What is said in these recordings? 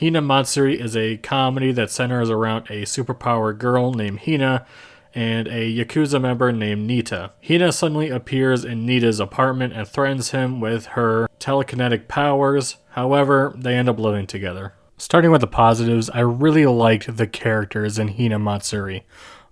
Hinamatsuri is a comedy that centers around a superpowered girl named Hina and a Yakuza member named Nita. Hina suddenly appears in Nita's apartment and threatens him with her telekinetic powers. However, they end up living together. Starting with the positives, I really liked the characters in Hinamatsuri.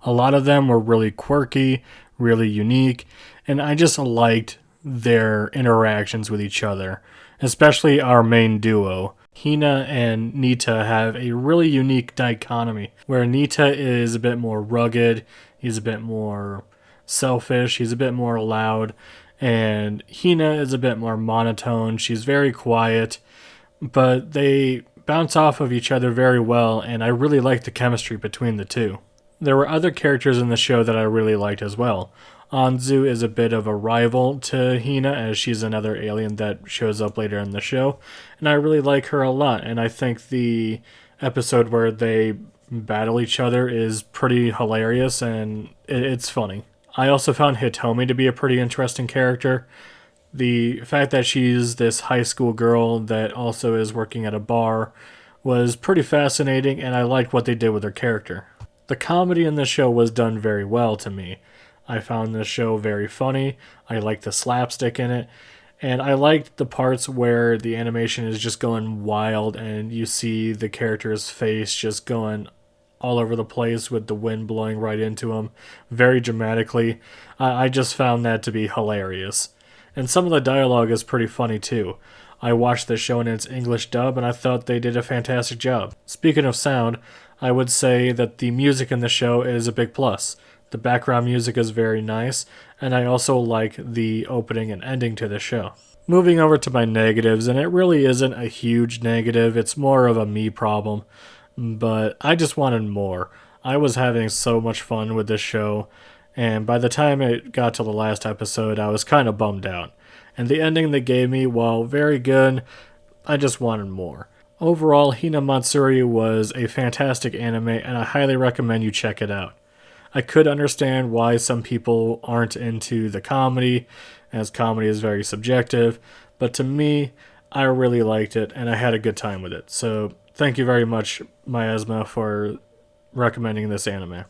A lot of them were really quirky, really unique, and I just liked their interactions with each other, especially our main duo. Hina and Nita have a really unique dichotomy where Nita is a bit more rugged, he's a bit more selfish, he's a bit more loud, and Hina is a bit more monotone. She's very quiet, but they bounce off of each other very well, and I really like the chemistry between the two. There were other characters in the show that I really liked as well. Anzu is a bit of a rival to Hina, as she's another alien that shows up later in the show, and I really like her a lot, and I think the episode where they battle each other is pretty hilarious, and it's funny. I also found Hitomi to be a pretty interesting character. The fact that she's this high school girl that also is working at a bar was pretty fascinating, and I liked what they did with her character. The comedy in the show was done very well to me. I found this show very funny. I liked the slapstick in it. And I liked the parts where the animation is just going wild and you see the character's face just going all over the place with the wind blowing right into him very dramatically. I just found that to be hilarious. And some of the dialogue is pretty funny too. I watched the show in its English dub and I thought they did a fantastic job. Speaking of sound, I would say that the music in the show is a big plus. The background music is very nice, and I also like the opening and ending to the show. Moving over to my negatives, and it really isn't a huge negative, it's more of a me problem, but I just wanted more. I was having so much fun with this show, and by the time it got to the last episode, I was kind of bummed out. And the ending they gave me, while very good, I just wanted more. Overall, Hinamatsuri was a fantastic anime, and I highly recommend you check it out. I could understand why some people aren't into the comedy, as comedy is very subjective, but to me, I really liked it, and I had a good time with it. So, thank you very much, Miasma, for recommending this anime.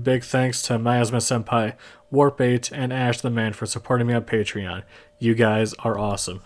Big thanks to Miasma Senpai, Warp8, and Ash the Man for supporting me on Patreon. You guys are awesome.